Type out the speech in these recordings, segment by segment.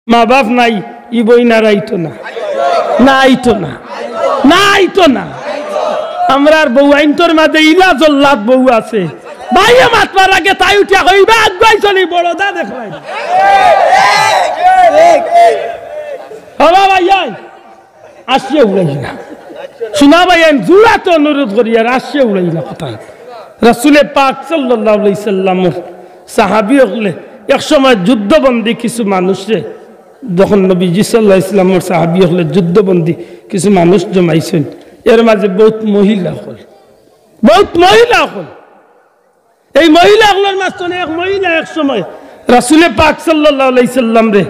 মা বাপ নাই ই বই না রাইতো না না আইতো না না আইতো না আমরা আর বউ আইনতর মাঝে ইলা জল্লাদ বউ আছে ভাইয়া মাতবার আগে তাই উঠিয়া কইবা আগুয়াই চলি বড়দা দেখলাই হবা ভাইয়া আসিয়া উড়াই না শোনা ভাইয়া জুড়া তো অনুরোধ করি আর আসিয়া উড়াই না কথা রাসূলে পাক সাল্লাল্লাহু আলাইহি সাল্লামের সাহাবী হলে এক সময় যুদ্ধবন্দী কিছু মানুষে যখন নবীজি সাল্লাল্লাহু আলাইহি সাল্লামের সাহাবী হলে যুদ্ধবন্দী কিছু মানুষ জমাইছেন এর মাঝে বহুত মহিলা হল এই মহিলাগুলোর মাঝখানে এক মহিলা এক সময় রাসূলে পাক সাল্লাল্লাহু আলাইহি সাল্লাম রে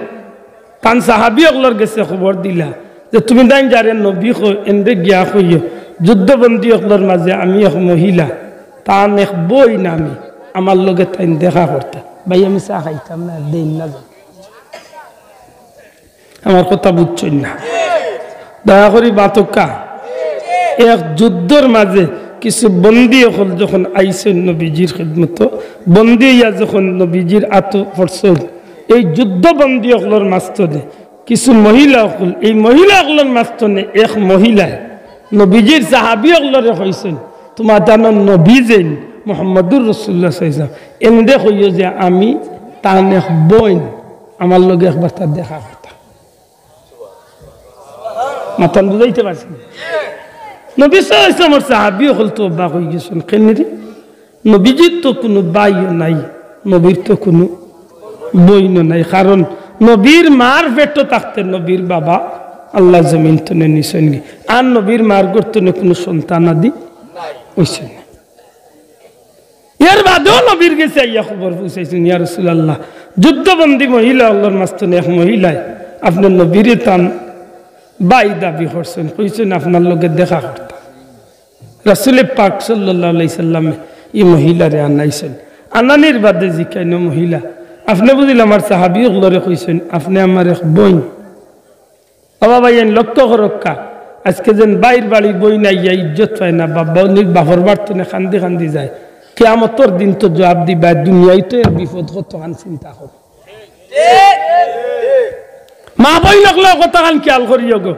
পান সাহাবী হলর গেছে খবর দিলা যে তুমি দাইন যারে নবী কো এন্ডে গিয়া কইও যুদ্ধবন্দী হলর মাঝে আমি এক মহিলা তান এক বই নামি আমার লগে তাই দেখা করতা ভাই আমি চা খাইতাম না দেন না আমার কথা বুঝছেন না দয়া করি বাতকা এক যুদ্ধের মাঝে কিছু বন্দী হল যখন আইসেন নবীজির খিদমত বন্দী ইয়া যখন নবীজির আতো পড়ছেন এই যুদ্ধ বন্দী হলর মাঝখানে কিছু মহিলা হল এই মহিলা হলর মাঝখানে এক মহিলায় নবীজির সাহাবী হলরে কইছেন তোমার জানো নবী যেন মুহাম্মদুর রাসূলুল্লাহ সাল্লাল্লাহু আলাইহি ওয়াসাল্লাম এন্ডে কইও যে আমি তার এক বোন আমার লগে একবার তার দেখা করতা মাতান বুঝাইতে পারছি নবী সাল্লাল্লাহু আলাইহি ওয়াসাল্লামের সাহাবী হল তো অবাক হয়ে গেছেন কেন রে নবীজির তো কোনো ভাইও নাই নবীর তো কোনো বোনও নাই কারণ নবীর মার পেটে থাকতে নবীর বাবা আল্লাহ জমিন তো নিছেন আর নবীর মার গর্তনে কোনো সন্তান আদি হইছে না এর বাদেও নবীর গেছে ইয়া খবর পৌঁছাইছেন ইয়া রাসূলুল্লাহ যুদ্ধবন্দী মহিলা আল্লাহর মাঝখানে এক মহিলায় আপনার নবীর তান বাই দাবি করছেন কইছেন আপনার লগে দেখা করতা রাসূলে পাক সাল্লাল্লাহু আলাইহি সাল্লাম এই মহিলারে আনাইছেন আনানির বাদে জিকাইন মহিলা আপনি বুঝিল আমার সাহাবী গুলোরে কইছেন আপনি আমার এক বোন বাবা ভাইয়েন লক্ষ্য করক্কা আজকে যেন বাইর বাড়ি বই নাই ইজ্জত পায় না বাবা বোনের বাপর বাড়তনে খান্দি খান্দি যায় কিয়ামতের দিন তো জবাব দিবা দুনিয়ায় তো এর বিপদ কত আন চিন্তা করো মা বই লাগলো কথা কান খেয়াল করিও গো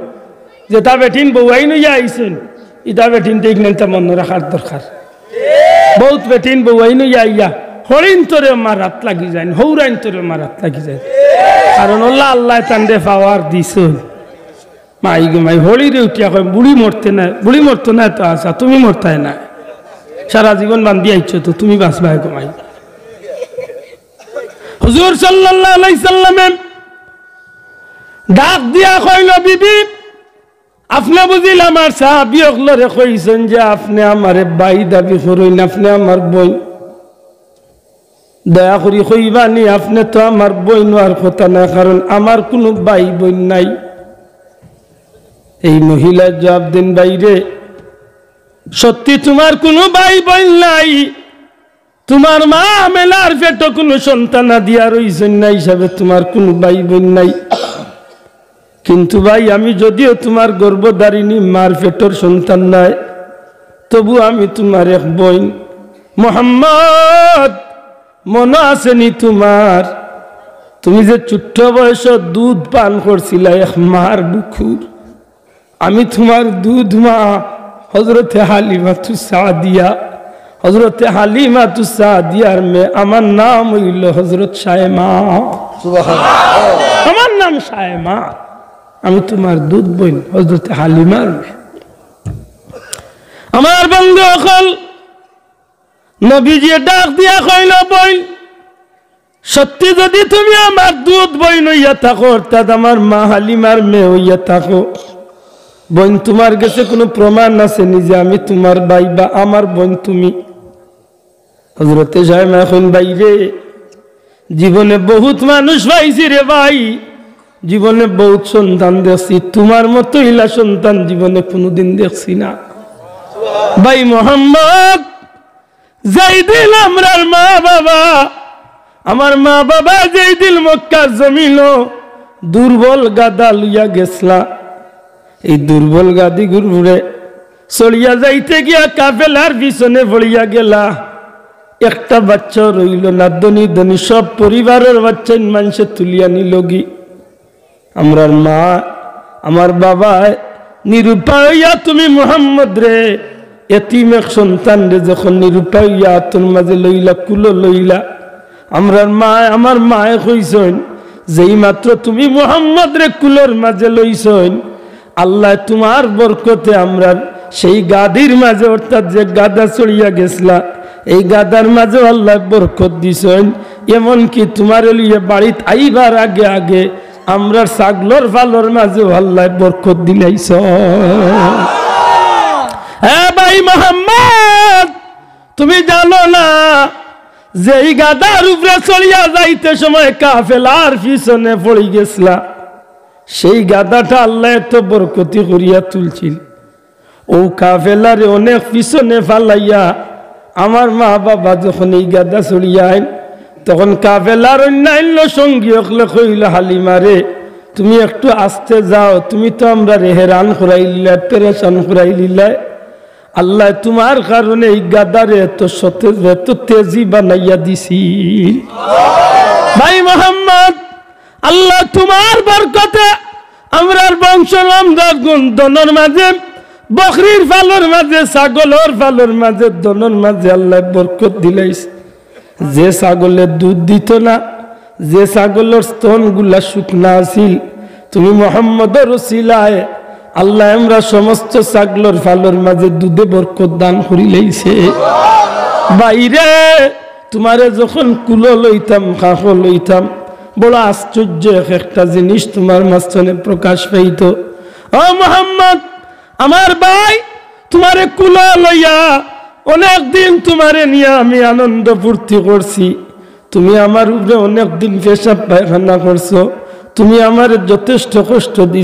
যেটা বেটিন বউয়াই নইয়া আইছেন ইটা বেটিন দেখ নেন তা মনে রাখার দরকার বহুত বেটিন বউয়াই নইয়া আইয়া হরিণ তোরে মারাত লাগি যায় হৌরাইন তোরে মারাত লাগি যায় কারণ আল্লাহ আল্লাহ তান্ডে পাওয়ার দিছেন মাই গো মাই হরিরে উঠিয়া কয় বুড়ি মরতো না তো আচ্ছা তুমি মরতাই না সারা জীবন বান্ধি আইছো তো তুমি বাঁচবাই গো মাই হুজুর সাল্লাল্লাহু আলাইহি সাল্লাম ডাক দিয়া কইল বিবি আপনি বুঝিল আমার সাহাবী হলরে কইছেন যে আপনি আমারে ভাই দাবি করেন আপনি আমার বোন দয়া করি কইবানি আপনি তো আমার বোন আর কথা না কারণ আমার কোনো ভাই বোন নাই এই মহিলা জবাব দেন বাইরে সত্যি তোমার কোনো ভাই বোন নাই তোমার মা মেলার পেটে কোনো সন্তান দিয়া রইছেন না হিসাবে তোমার কোনো ভাই বোন নাই কিন্তু ভাই আমি যদিও তোমার গর্ভধারিণী মার পেটের সন্তান নাই তবু আমি তোমার এক বোন মুহাম্মদ মনে আসেনি তোমার তুমি যে ছোট্ট বয়সে দুধ পান করছিলা এক মার বুকুর আমি তোমার দুধ মা হযরতে হালিমাতু সাদিয়া হযরতে হালিমাতু সাদিয়ার মেয়ে আমার নাম হইল হযরত শায়মা সুবহানাল্লাহ আমার নাম শায়মা আমি তোমার দুধ বোন হযরতে হালিমার মেয়ে আমার বন্ধু হল নবীজি ডাক দিয়া কইল বোন সত্যি যদি তুমি আমার দুধ বোন হইয়া থাকো অর্থাৎ আমার মা হালিমার মেয়ে হইয়া থাকো বোন তোমার কাছে কোনো প্রমাণ আছে যে আমি তোমার ভাই বা আমার বোন তুমি হযরতে শায়মা এখন বাইরে জীবনে বহুত মানুষ পাইছি রে ভাই জীবনে বহুত সন্তান দেখছি তোমার মতো ইলা সন্তান জীবনে কোনোদিন দেখছি না ভাই মোহাম্মদ যেই দিন আমরার মা বাবা আমার মা বাবা যেই দিন মক্কার জমিন দুর্বল গাদা লইয়া গেছলা এই দুর্বল গাদি ঘুরে চলিয়া যাইতে গিয়া কাফেলার পিছনে পড়িয়া গেলা একটা বাচ্চা রইল না ধনী ধনী সব পরিবারের বাচ্চা মানুষে তুলিয়া নিলগি আমরার মা আমার বাবা নিরুপায়া তুমি মুহাম্মদ রে এতিম এক সন্তান রে যখন নিরুপায়া তোর মাঝে লইলা কুলো লইলা আমরার মা আমার মায়ে কইছেন যেই মাত্র তুমি মুহাম্মদ রে কুলোর মাঝে লইছেন আল্লাহ তোমার বরকতে আমরার সেই গাদির মাঝে অর্থাৎ যে গাদা চড়িয়া গেছলা এই গাদার মাঝে আল্লাহ বরকত দিছেন এমনকি তোমার লিয়ে বাড়িতে আইবার আগে আগে আমরা ছাগলর ফালর মাঝে আল্লাহ বরকত দিলাইছ। হ্যাঁ ভাই মোহাম্মদ তুমি জানো না যে এই গাদার উপরে চড়িয়া যাইতে সময় কাফেলার পিছনে পড়ে গেছলা সেই গাদাটা আল্লাহ এত বরকতি করিয়া তুলছিল ও কাফেলারে অনেক পিছনে ফালাইয়া আমার মা বাবা যখন এই গাদা চড়িয়া আইন তখন কাফেলার অন্যান্য সঙ্গী হলে কইল হালিমারে তুমি একটু আস্তে যাও তুমি তো আমরা হেরান করাইলা পেরেশান করাইলিলা আল্লাহ তোমার কারণে এই গাদারে এত সতেজ এত তেজি বানাইয়া দিছি। ভাই মোহাম্মদ আল্লাহ তোমার বরকতে আমরার বংশ দনের মাঝে বকরির ফালর মাঝে ছাগলের ফালর মাঝে দনের মাঝে আল্লাহ বরকত দিলাইছে। যে ছাগলের দুধ দিত না যে ছাগলের স্তন গুলা শুকনা আছিল তুমি মোহাম্মদের ওসিলায় আল্লাহ আমরা সমস্ত ছাগলের ফালর মাঝে দুধে বরকত দান করিলাইছে। বাইরে তোমারে যখন কুলো লইতাম কাকো লইতাম বড় আশ্চর্য একটা জিনিস তোমার মাঝখানে প্রকাশ পাইত। ও মোহাম্মদ আমার ভাই তোমারে কুলো লইয়া অনেক দিন তোমারে নিয়ে আমি আনন্দ ফুর্তি করছি তুমি আমার উপরে অনেক দিন পেশাব পায়খানা করছো তুমি আমার যথেষ্ট কষ্ট দিছ